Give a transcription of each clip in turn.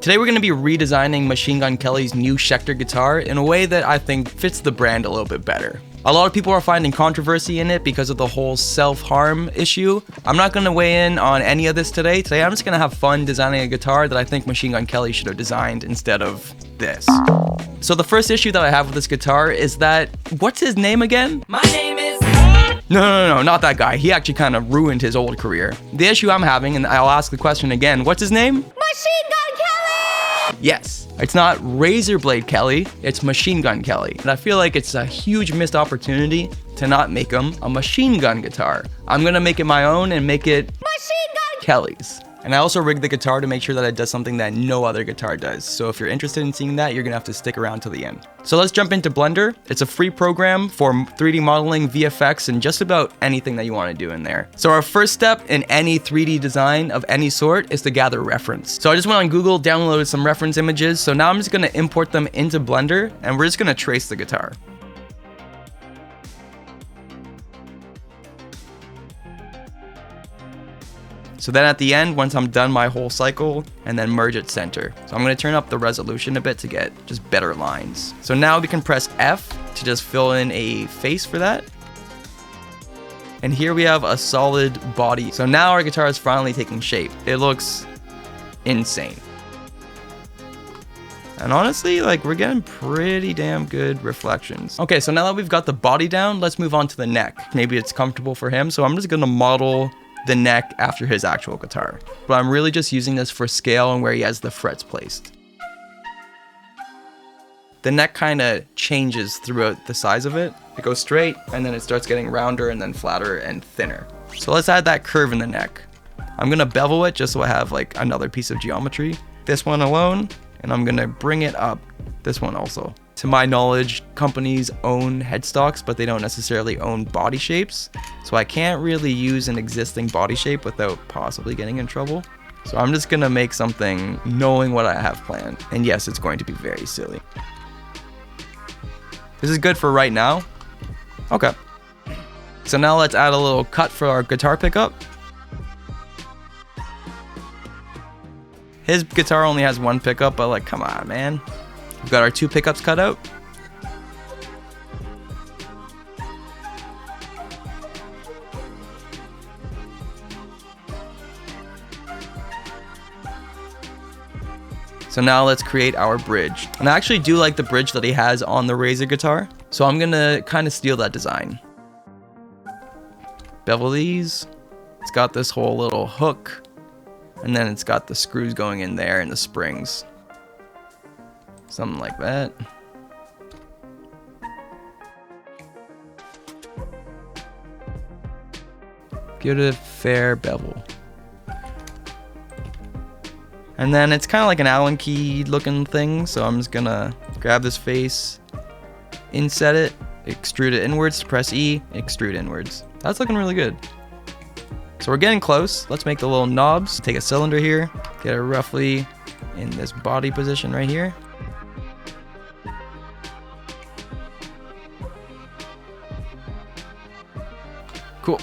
Today we're going to be redesigning Machine Gun Kelly's new Schecter guitar in a way that I think fits the brand a little bit better. A lot of people are finding controversy in it because of the whole self-harm issue. I'm not going to weigh in on any of this today. Today I'm just going to have fun designing a guitar that I think Machine Gun Kelly should have designed instead of this. So the first issue that I have with this guitar is that, what's his name again? My name is... No, not that guy. He actually kind of ruined his old career. The issue I'm having, and I'll ask the question again, what's his name? Machine Gun Kelly! Yes, it's not Razor Blade Kelly, it's Machine Gun Kelly. And I feel like it's a huge missed opportunity to not make him a machine gun guitar. I'm gonna make it my own and make it Machine Gun Kelly's. And I also rigged the guitar to make sure that it does something that no other guitar does. So if you're interested in seeing that, you're gonna have to stick around till the end. So let's jump into Blender. It's a free program for 3D modeling, VFX, and just about anything that you wanna do in there. So our first step in any 3D design of any sort is to gather reference. So I just went on Google, downloaded some reference images. So now I'm just gonna import them into Blender and we're just gonna trace the guitar. So then at the end, once I'm done my whole cycle, and then merge at center. So I'm gonna turn up the resolution a bit to get just better lines. So now we can press F to just fill in a face for that. And here we have a solid body. So now our guitar is finally taking shape. It looks insane. And honestly, like, we're getting pretty damn good reflections. Okay, so now that we've got the body down, let's move on to the neck. Maybe it's comfortable for him, so I'm just gonna model the neck after his actual guitar. But I'm really just using this for scale and where he has the frets placed. The neck kind of changes throughout the size of it. It goes straight and then it starts getting rounder and then flatter and thinner. So let's add that curve in the neck. I'm gonna bevel it just so I have like another piece of geometry. This one alone, and I'm gonna bring it up, this one also. To my knowledge, companies own headstocks, but they don't necessarily own body shapes. So I can't really use an existing body shape without possibly getting in trouble. So I'm just gonna make something knowing what I have planned. And yes, it's going to be very silly. This is good for right now. Okay. So now let's add a little cut for our guitar pickup. His guitar only has one pickup, but like, come on, man. We've got our 2 pickups cut out. So now let's create our bridge. And I actually do like the bridge that he has on the Razor guitar. So I'm gonna kind of steal that design. Bevel these. It's got this whole little hook. And then it's got the screws going in there and the springs. Something like that. Give it a fair bevel. And then it's kind of like an Allen key looking thing. So I'm just gonna grab this face, inset it, extrude it inwards, press E, extrude inwards. That's looking really good. So we're getting close. Let's make the little knobs. Take a cylinder here, get it roughly in this body position right here. Cool.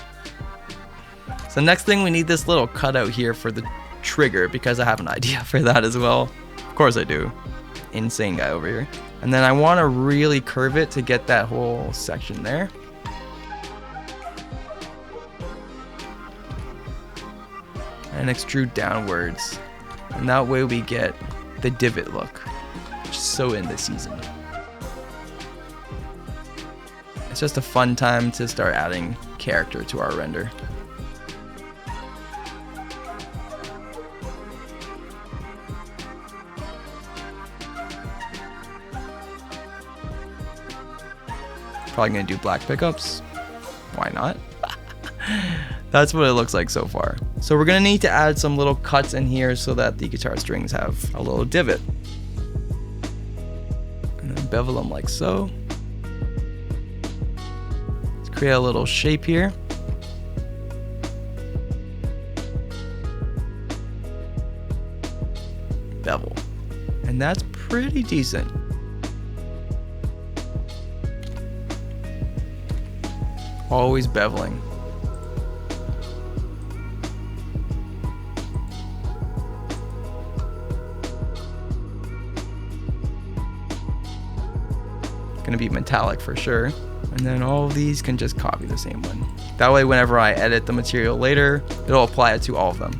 So next thing, we need this little cutout here for the trigger because I have an idea for that as well. Of course I do. Insane guy over here. And then I want to really curve it to get that whole section there. And extrude downwards. And that way we get the divot look, which is so in this season. It's just a fun time to start adding character to our render. Probably gonna do black pickups. Why not? That's what it looks like so far. So we're gonna need to add some little cuts in here so that the guitar strings have a little divot. And then bevel them like so. Let's create a little shape here. Bevel. And that's pretty decent. Always beveling. gonna be metallic for sure. And then all of these can just copy the same one. That way, whenever I edit the material later, it'll apply it to all of them.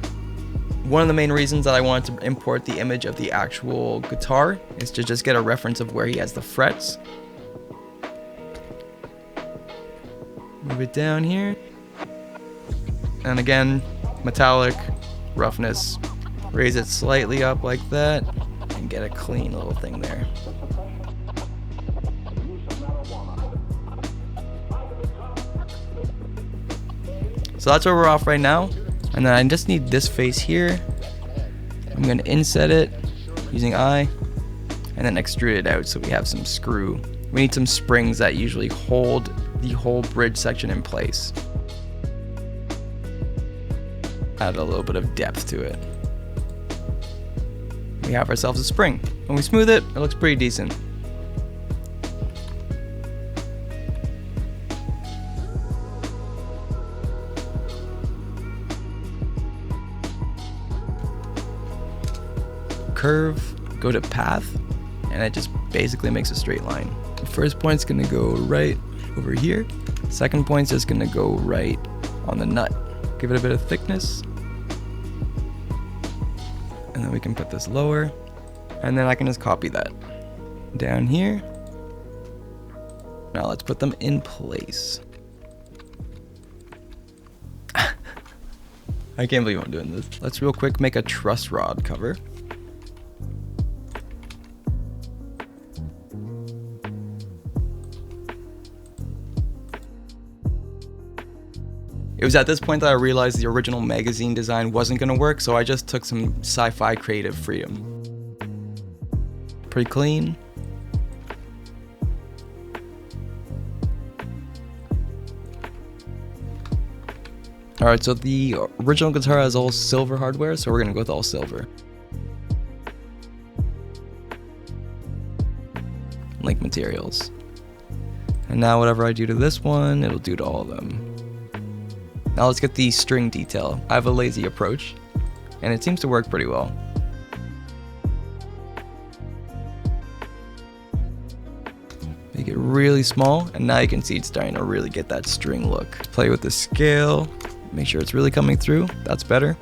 One of the main reasons that I wanted to import the image of the actual guitar is to just get a reference of where he has the frets. Move it down here. And again, metallic, roughness. Raise it slightly up like that and get a clean little thing there. So that's where we're off right now. And then I just need this face here. I'm gonna inset it using I and then extrude it out so we have some screw. We need some springs that usually hold the whole bridge section in place. Add a little bit of depth to it. We have ourselves a spring. When we smooth it, it looks pretty decent. Curve, go to path, and it just basically makes a straight line. The first point's gonna go right over here. Second point's just gonna go right on the nut. Give it a bit of thickness. And then we can put this lower. And then I can just copy that down here. Now let's put them in place. I can't believe I'm doing this. Let's real quick make a truss rod cover. It was at this point that I realized the original magazine design wasn't going to work, so I just took some sci-fi creative freedom. Pretty clean. Alright, so the original guitar has all silver hardware, so we're going to go with all silver. Link materials. And now whatever I do to this one, it'll do to all of them. Now let's get the string detail. I have a lazy approach, and it seems to work pretty well. Make it really small, and now you can see it's starting to really get that string look. Play with the scale, make sure it's really coming through. That's better.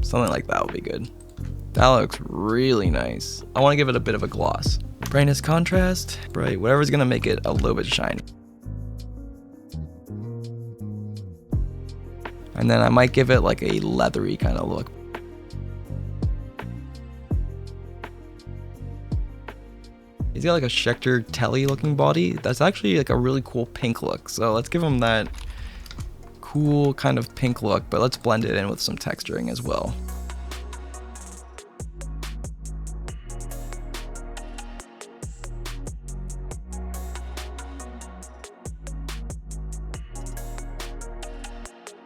Something like that will be good. That looks really nice. I want to give it a bit of a gloss. Brightness, contrast, bright, whatever's gonna make it a little bit shiny. And then I might give it like a leathery kind of look. He's got like a Schecter telly looking body. That's actually like a really cool pink look. So let's give him that cool kind of pink look, but let's blend it in with some texturing as well.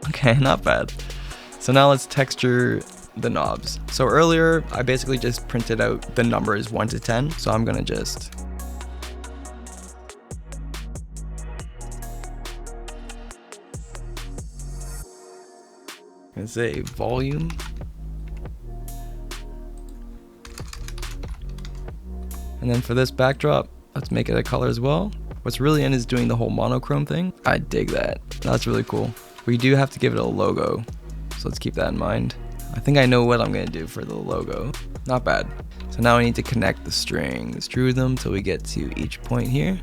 Okay, not bad. So now let's texture the knobs. So earlier, I basically just printed out the numbers 1 to 10. So I'm gonna just say volume. And then for this backdrop, let's make it a color as well. What's really in is doing the whole monochrome thing. I dig that. That's really cool. We do have to give it a logo, so let's keep that in mind. I think I know what I'm gonna do for the logo. Not bad. So now we need to connect the strings, drew them till we get to each point here.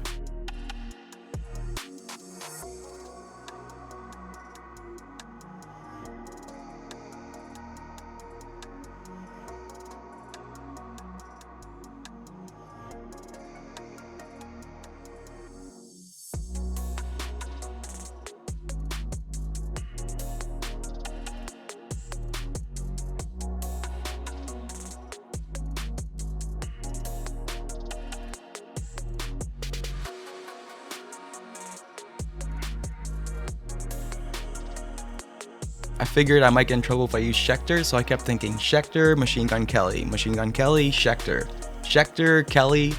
I figured I might get in trouble if I use Schecter, so I kept thinking Schecter, Machine Gun Kelly, Schecter, Schecter, Kelly,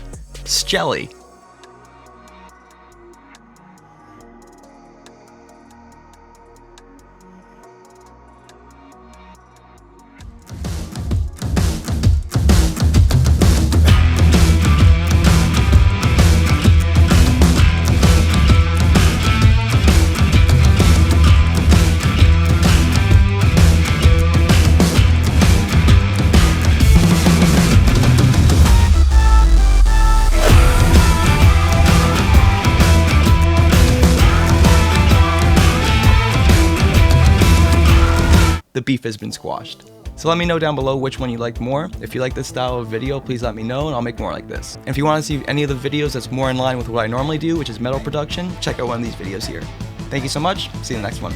Skelly. The beef has been squashed. So let me know down below which one you liked more. If you like this style of video, please let me know and I'll make more like this. And if you want to see any of the videos that's more in line with what I normally do, which is metal production, check out one of these videos here. Thank you so much. See you in the next one.